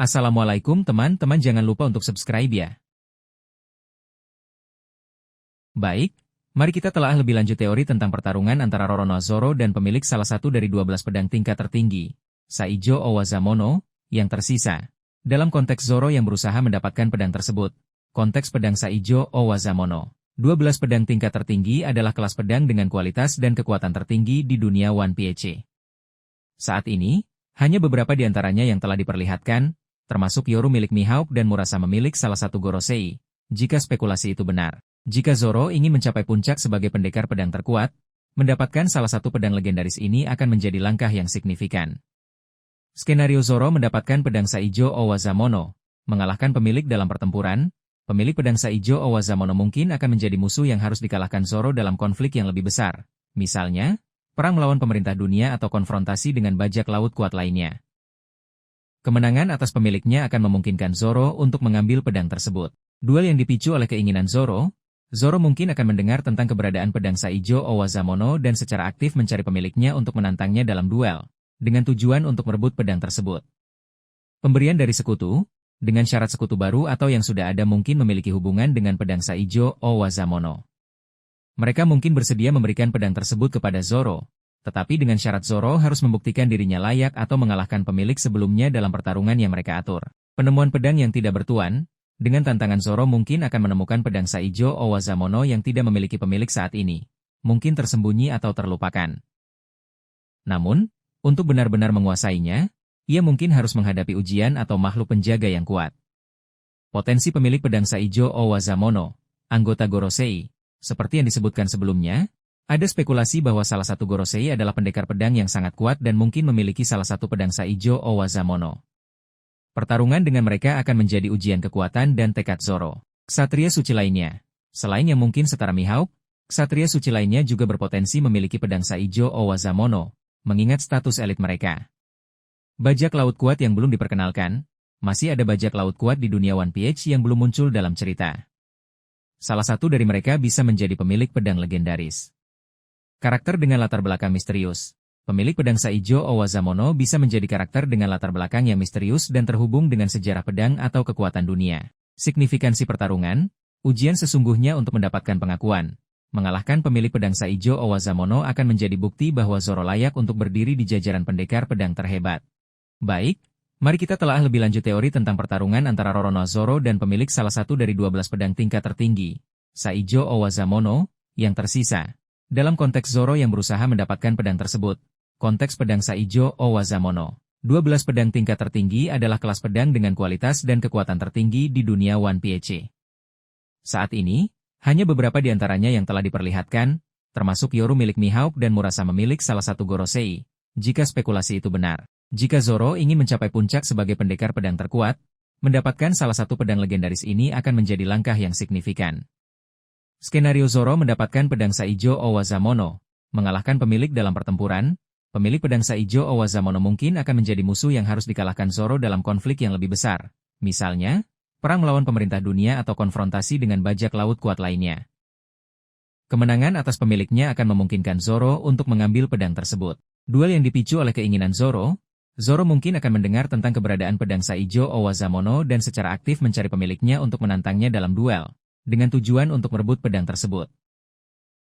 Assalamualaikum teman-teman, jangan lupa untuk subscribe ya. Baik, mari kita telah lebih lanjut teori tentang pertarungan antara Roronoa Zoro dan pemilik salah satu dari 12 pedang tingkat tertinggi, Saijo Owazamono, yang tersisa. Dalam konteks Zoro yang berusaha mendapatkan pedang tersebut, konteks pedang Saijo Owazamono. 12 pedang tingkat tertinggi adalah kelas pedang dengan kualitas dan kekuatan tertinggi di dunia One Piece. Saat ini, hanya beberapa di antaranya yang telah diperlihatkan, termasuk Yoru milik Mihawk dan Murasama milik salah satu Gorosei, jika spekulasi itu benar. Jika Zoro ingin mencapai puncak sebagai pendekar pedang terkuat, mendapatkan salah satu pedang legendaris ini akan menjadi langkah yang signifikan. Skenario Zoro mendapatkan pedang Saijo Owazamono, mengalahkan pemilik dalam pertempuran, pemilik pedang Saijo Owazamono mungkin akan menjadi musuh yang harus dikalahkan Zoro dalam konflik yang lebih besar, misalnya, perang melawan pemerintah dunia atau konfrontasi dengan bajak laut kuat lainnya. Kemenangan atas pemiliknya akan memungkinkan Zoro untuk mengambil pedang tersebut. Duel yang dipicu oleh keinginan Zoro mungkin akan mendengar tentang keberadaan pedang Saijo Owazamono dan secara aktif mencari pemiliknya untuk menantangnya dalam duel, dengan tujuan untuk merebut pedang tersebut. Pemberian dari sekutu, dengan syarat sekutu baru atau yang sudah ada mungkin memiliki hubungan dengan pedang Saijo Owazamono. Mereka mungkin bersedia memberikan pedang tersebut kepada Zoro, tetapi dengan syarat Zoro harus membuktikan dirinya layak atau mengalahkan pemilik sebelumnya dalam pertarungan yang mereka atur. Penemuan pedang yang tidak bertuan, dengan tantangan Zoro mungkin akan menemukan pedang Saijo Owazamono yang tidak memiliki pemilik saat ini, mungkin tersembunyi atau terlupakan. Namun, untuk benar-benar menguasainya, ia mungkin harus menghadapi ujian atau makhluk penjaga yang kuat. Potensi pemilik pedang Saijo Owazamono, anggota Gorosei, seperti yang disebutkan sebelumnya, ada spekulasi bahwa salah satu Gorosei adalah pendekar pedang yang sangat kuat dan mungkin memiliki salah satu pedang Saijo Owazamono. Pertarungan dengan mereka akan menjadi ujian kekuatan dan tekad Zoro. Ksatria suci lainnya. Selain yang mungkin setara Mihawk, ksatria suci lainnya juga berpotensi memiliki pedang Saijo Owazamono, mengingat status elit mereka. Bajak laut kuat yang belum diperkenalkan, masih ada bajak laut kuat di dunia One Piece yang belum muncul dalam cerita. Salah satu dari mereka bisa menjadi pemilik pedang legendaris. Karakter dengan latar belakang misterius. Pemilik pedang Saijo Owazamono bisa menjadi karakter dengan latar belakang yang misterius dan terhubung dengan sejarah pedang atau kekuatan dunia. Signifikansi pertarungan, ujian sesungguhnya untuk mendapatkan pengakuan. Mengalahkan pemilik pedang Saijo Owazamono akan menjadi bukti bahwa Zoro layak untuk berdiri di jajaran pendekar pedang terhebat. Baik, mari kita telah lebih lanjut teori tentang pertarungan antara Roronoa Zoro dan pemilik salah satu dari 12 pedang tingkat tertinggi, Saijo Owazamono, yang tersisa. Dalam konteks Zoro yang berusaha mendapatkan pedang tersebut, konteks pedang Saijo Owazamono. 12 pedang tingkat tertinggi adalah kelas pedang dengan kualitas dan kekuatan tertinggi di dunia One Piece. Saat ini, hanya beberapa di antaranya yang telah diperlihatkan, termasuk Yoru milik Mihawk dan Murasama milik salah satu Gorosei, jika spekulasi itu benar. Jika Zoro ingin mencapai puncak sebagai pendekar pedang terkuat, mendapatkan salah satu pedang legendaris ini akan menjadi langkah yang signifikan. Skenario Zoro mendapatkan pedang Saijo Owazamono, mengalahkan pemilik dalam pertempuran, pemilik pedang Saijo Owazamono mungkin akan menjadi musuh yang harus dikalahkan Zoro dalam konflik yang lebih besar, misalnya, perang melawan pemerintah dunia atau konfrontasi dengan bajak laut kuat lainnya. Kemenangan atas pemiliknya akan memungkinkan Zoro untuk mengambil pedang tersebut. Duel yang dipicu oleh keinginan Zoro mungkin akan mendengar tentang keberadaan pedang Saijo Owazamono dan secara aktif mencari pemiliknya untuk menantangnya dalam duel, dengan tujuan untuk merebut pedang tersebut.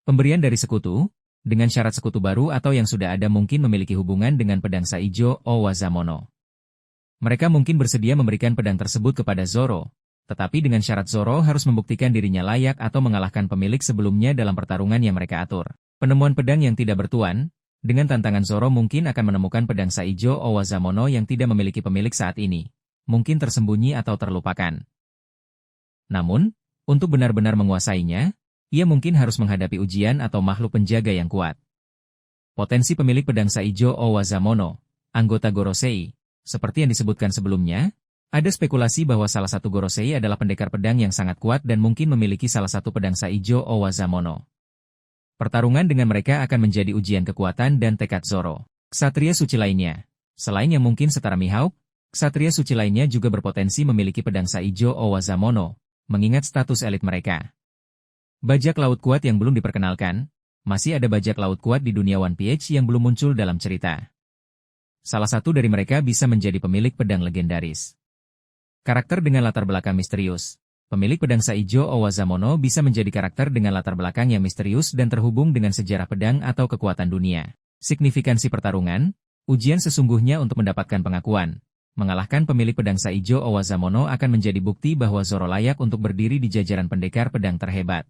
Pemberian dari sekutu, dengan syarat sekutu baru atau yang sudah ada mungkin memiliki hubungan dengan pedang Saijo Owazamono. Mereka mungkin bersedia memberikan pedang tersebut kepada Zoro, tetapi dengan syarat Zoro harus membuktikan dirinya layak atau mengalahkan pemilik sebelumnya dalam pertarungan yang mereka atur. Penemuan pedang yang tidak bertuan, dengan tantangan Zoro mungkin akan menemukan pedang Saijo Owazamono yang tidak memiliki pemilik saat ini, mungkin tersembunyi atau terlupakan. Namun, untuk benar-benar menguasainya, ia mungkin harus menghadapi ujian atau makhluk penjaga yang kuat. Potensi pemilik pedang Saijo Owazamono, anggota Gorosei, seperti yang disebutkan sebelumnya, ada spekulasi bahwa salah satu Gorosei adalah pendekar pedang yang sangat kuat dan mungkin memiliki salah satu pedang Saijo Owazamono. Pertarungan dengan mereka akan menjadi ujian kekuatan dan tekad Zoro. Ksatria suci lainnya. Selain yang mungkin setara Mihawk, ksatria suci lainnya juga berpotensi memiliki pedang Saijo Owazamono, mengingat status elit mereka. Bajak laut kuat yang belum diperkenalkan, masih ada bajak laut kuat di dunia One Piece yang belum muncul dalam cerita. Salah satu dari mereka bisa menjadi pemilik pedang legendaris. Karakter dengan latar belakang misterius. Pemilik pedang Saijo Owazamono bisa menjadi karakter dengan latar belakang yang misterius dan terhubung dengan sejarah pedang atau kekuatan dunia. Signifikansi pertarungan, ujian sesungguhnya untuk mendapatkan pengakuan. Mengalahkan pemilik pedang Saijo Owazamono akan menjadi bukti bahwa Zoro layak untuk berdiri di jajaran pendekar pedang terhebat.